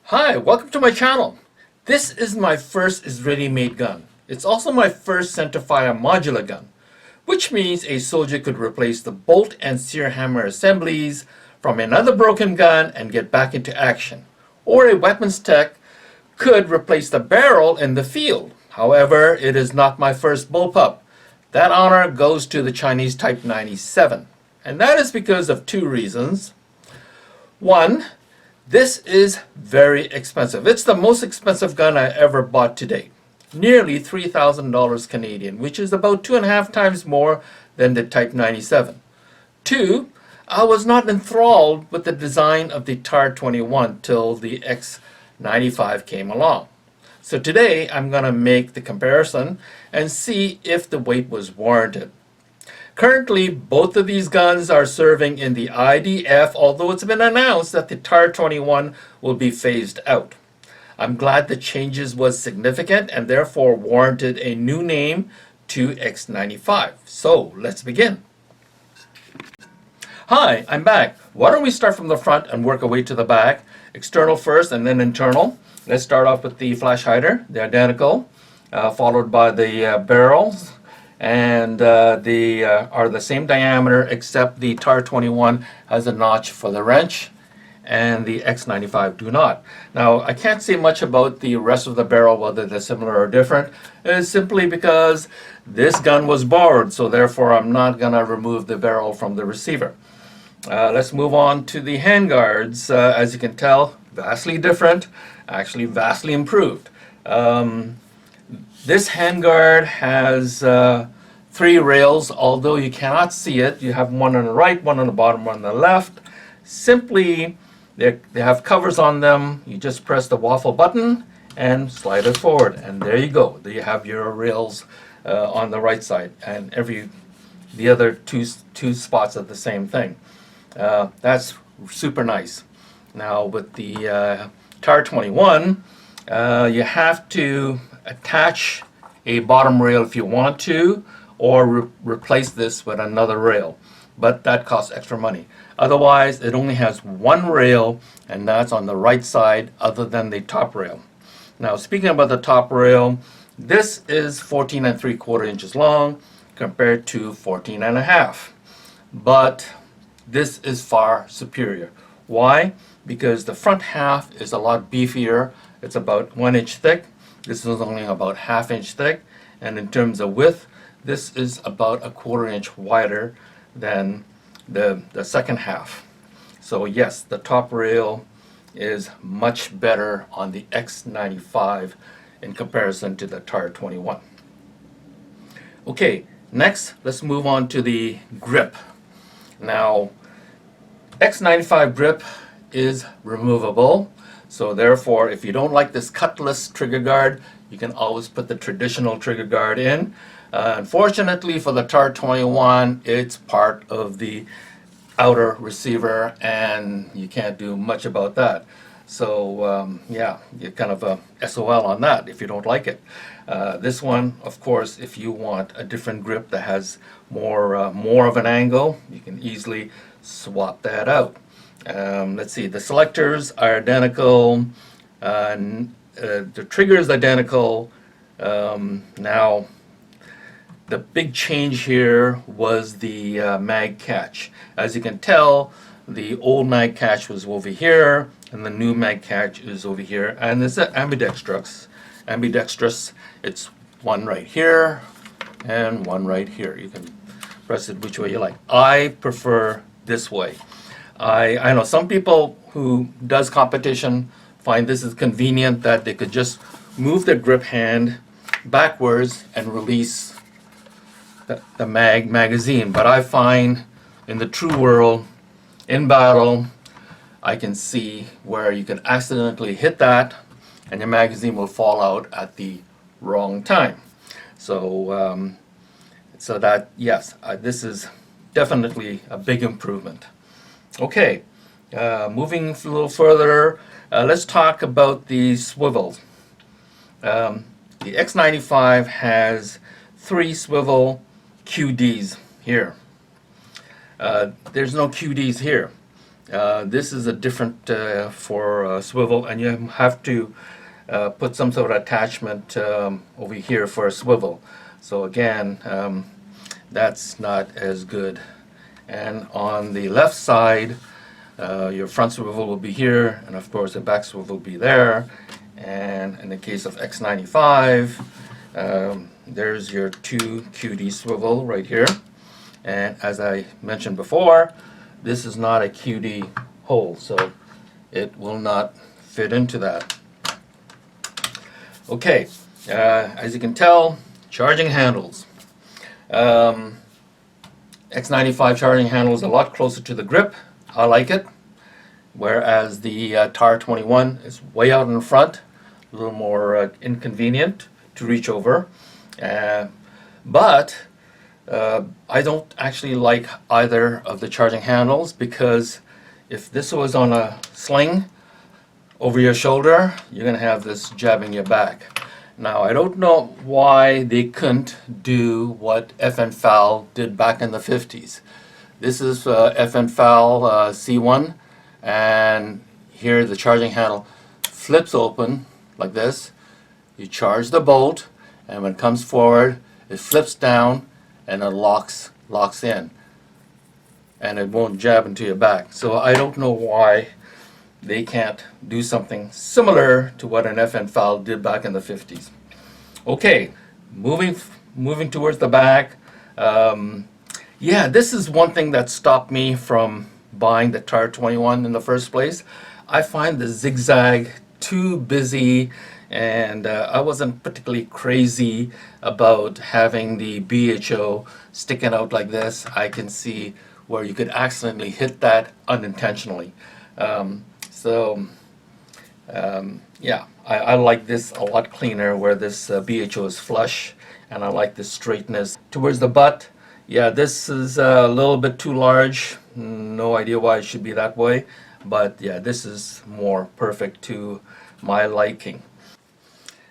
Hi, welcome to my channel. This is my first Israeli-made gun. It's also my first centerfire modular gun, which means a soldier could replace the bolt and sear hammer assemblies from another broken gun and get back into action. Or a weapons tech could replace the barrel in the field. However, it is not my first bullpup. That honor goes to the Chinese Type 97. And that is because of two reasons. One, this is very expensive. It's the most expensive gun I ever bought to date. Nearly $3,000 Canadian, which is about 2.5 times more than the Type 97. Two, I was not enthralled with the design of the Tar-21 till the X95 came along. So today I'm going to make the comparison and see if the weight was warranted. Currently, both of these guns are serving in the IDF, although it's been announced that the Tar-21 will be phased out. I'm glad the changes was significant and therefore warranted a new name to X95. So let's begin. Hi, I'm back. Why don't we start from the front and work our way to the back? External first and then internal. Let's start off with the flash hider, the identical, followed by the barrels. And they are the same diameter, except the Tar-21 has a notch for the wrench and the X95 do not. Now, I can't say much about the rest of the barrel, whether they're similar or different. It's simply because this gun was borrowed, so therefore I'm not going to remove the barrel from the receiver. Let's move on to the handguards. As you can tell, vastly different, actually vastly improved. This handguard has 3 rails, although you cannot see it. You have one on the right, one on the bottom, one on the left. Simply, they have covers on them. You just press the waffle button and slide it forward, and there you go. There you have your rails on the right side, and the other two spots are the same thing. That's super nice. Now with the Tar-21, you have to attach a bottom rail if you want to, or replace this with another rail, but that costs extra money. Otherwise, it only has one rail, and that's on the right side other than the top rail. Now, speaking about the top rail, this is 14.75 inches long compared to 14.5, but this is far superior. Why? Because the front half is a lot beefier. It's about 1 inch thick. This is only about 1/2 inch thick, and in terms of width, this is about 1/4 inch wider than the second half. So yes, the top rail is much better on the X95 in comparison to the Tar-21. Okay, next let's move on to the grip. Now, X95 grip is removable. So therefore, if you don't like this cutless trigger guard, you can always put the traditional trigger guard in. Unfortunately for the Tar-21, it's part of the outer receiver and you can't do much about that. So yeah, you're kind of a SOL on that if you don't like it. This one, of course, if you want a different grip that has more of an angle, you can easily swap that out. Let's see, the selectors are identical, the trigger is identical. Now, the big change here was the mag catch. As you can tell, the old mag catch was over here, and the new mag catch is over here. And it's ambidextrous. It's one right here and one right here. You can press it which way you like. I prefer this way. I know some people who does competition find this is convenient, that they could just move their grip hand backwards and release the magazine. But I find in the true world, in battle, I can see where you can accidentally hit that and your magazine will fall out at the wrong time. So, so that, yes, this is definitely a big improvement. Okay, moving a little further, let's talk about the swivels. The X95 has 3 swivel QDs here. There's no QDs here. This is a different for swivel, and you have to put some sort of attachment over here for a swivel. So again, that's not as good. And on the left side, your front swivel will be here, and of course the back swivel will be there. And in the case of X95, there's your 2 QD swivel right here. And as I mentioned before, this is not a QD hole, so it will not fit into that. Okay, as you can tell, charging handles. X95 charging handle is a lot closer to the grip. I like it. Whereas the Tar-21 is way out in the front, a little more inconvenient to reach over. But I don't actually like either of the charging handles, because if this was on a sling over your shoulder, you're going to have this jabbing your back. Now, I don't know why they couldn't do what FN FAL did back in the 50s. This is FN FAL C1, and here the charging handle flips open like this. You charge the bolt, and when it comes forward, it flips down and it locks in, and it won't jab into your back. So I don't know why they can't do something similar to what an FN FAL did back in the 50s. Okay, moving towards the back. Yeah, this is one thing that stopped me from buying the Tar-21 in the first place. I find the zigzag too busy, and I wasn't particularly crazy about having the BHO sticking out like this. I can see where you could accidentally hit that unintentionally. Yeah, I like this a lot cleaner, where this BHO is flush, and I like the straightness. Towards the butt, yeah, this is a little bit too large. No idea why it should be that way, but yeah, this is more perfect to my liking.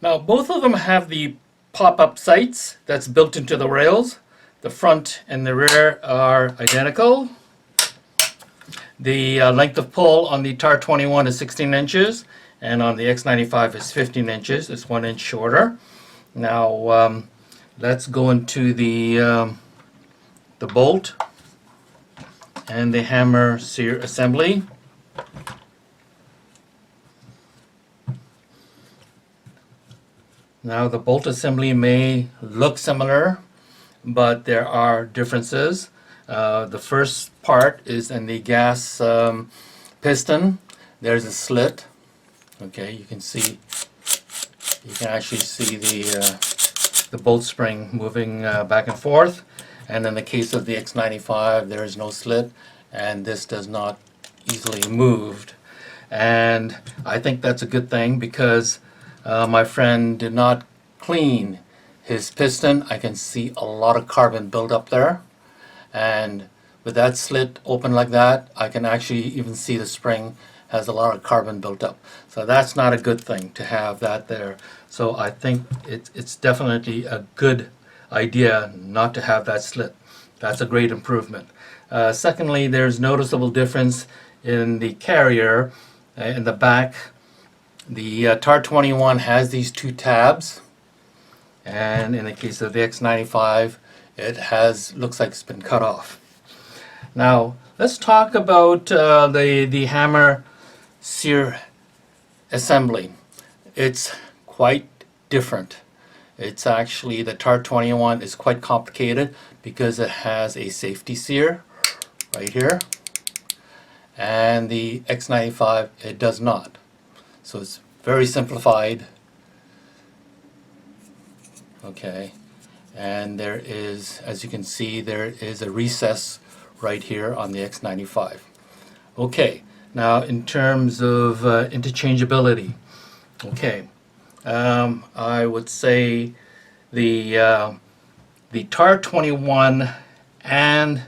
Now, both of them have the pop-up sights that's built into the rails. The front and the rear are identical. The length of pull on the Tar-21 is 16 inches, and on the X95 is 15 inches. It's 1 inch shorter. Now, let's go into the bolt and the hammer sear assembly. Now, the bolt assembly may look similar, but there are differences. The first part is in the gas piston. There's a slit. Okay, you can actually see the bolt spring moving back and forth. And in the case of the X95, there is no slit, and this does not easily move. And I think that's a good thing, because my friend did not clean his piston. I can see a lot of carbon buildup there, and with that slit open like that, I can actually even see the spring has a lot of carbon built up. So that's not a good thing to have that there. So I think it's definitely a good idea not to have that slit. That's a great improvement. Secondly, there's noticeable difference in the carrier in the back. The Tar-21 has these 2 tabs, and in the case of the X95, it looks like it's been cut off. Now, let's talk about the hammer sear assembly. It's quite different. It's actually, the Tar-21 is quite complicated because it has a safety sear right here, and the X95, it does not. So it's very simplified. Okay, and there is, as you can see, there is a recess right here on the X95. Okay, now in terms of interchangeability, okay, I would say the Tar-21 and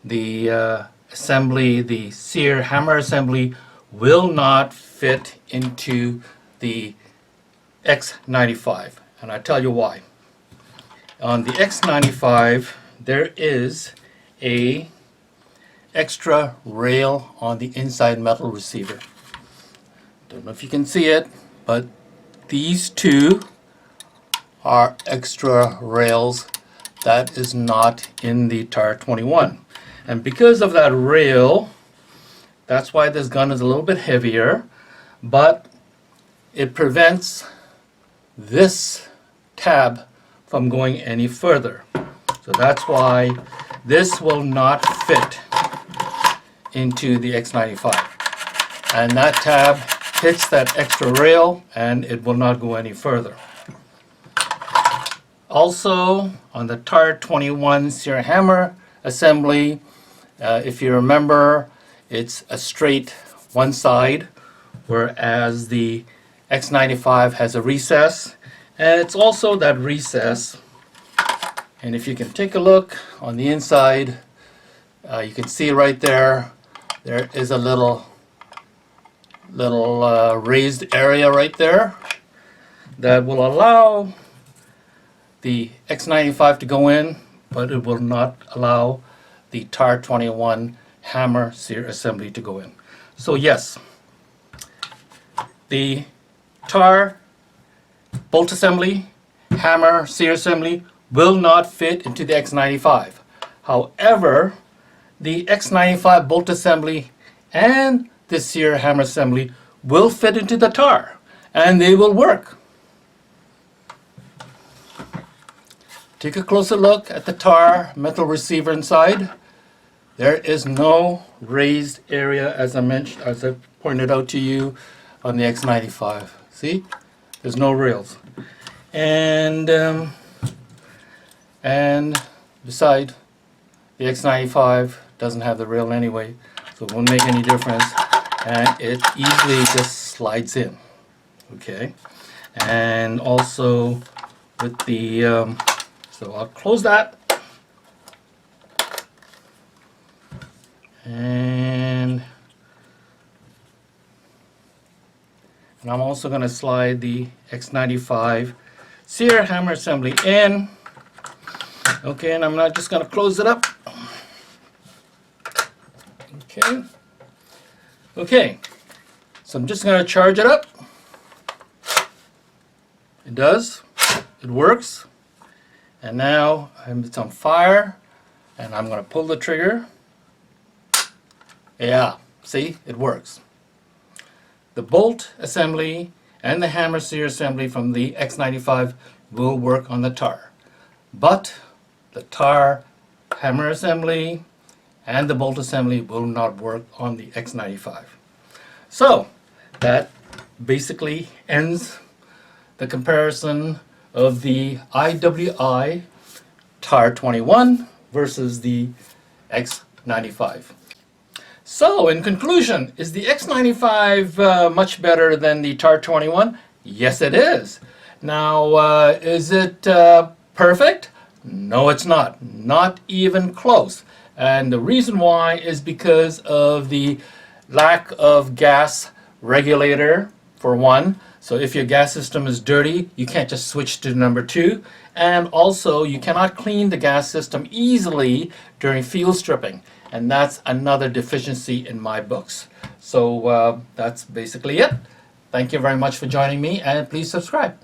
the assembly, the sear hammer assembly, will not fit into the X95, and I'll tell you why. On the X95, there is a extra rail on the inside metal receiver. Don't know if you can see it, but these two are extra rails that is not in the Tar-21. And because of that rail, that's why this gun is a little bit heavier, but it prevents this tab from going any further. So that's why this will not fit into the X95. And that tab hits that extra rail and it will not go any further. Also, on the Tar-21 Sierra hammer assembly, if you remember, it's a straight one side, whereas the X95 has a recess, and it's also that recess. And if you can take a look on the inside, you can see right there, there is a little raised area right there that will allow the X95 to go in, but it will not allow the Tar-21 hammer sear assembly to go in. So yes, the Tar bolt assembly, hammer sear assembly will not fit into the X95. However, the X95 bolt assembly and the sear hammer assembly will fit into the Tar, and they will work. Take a closer look at the Tar metal receiver inside. There is no raised area, as I pointed out to you on the X95. See, there's no rails, and beside, the X95 doesn't have the rail anyway, so it won't make any difference, and it easily just slides in. Okay, and also with the so I'll close that, and I'm also going to slide the X95 sear hammer assembly in. Okay, and I'm not just going to close it up. Okay. Okay, so I'm just going to charge it up. It does. It works. And now it's on fire, and I'm going to pull the trigger. Yeah, see, it works. The bolt assembly and the hammer sear assembly from the X95 will work on the Tar, but the Tar hammer assembly and the bolt assembly will not work on the X95. So that basically ends the comparison of the IWI Tar-21 versus the X95. So in conclusion, is the X95 much better than the Tar-21? Yes, it is. Now, is it perfect? No, it's not. Not even close. And the reason why is because of the lack of gas regulator, for one. So if your gas system is dirty, you can't just switch to number 2. And also, you cannot clean the gas system easily during field stripping. And that's another deficiency in my books. So that's basically it. Thank you very much for joining me, and please subscribe.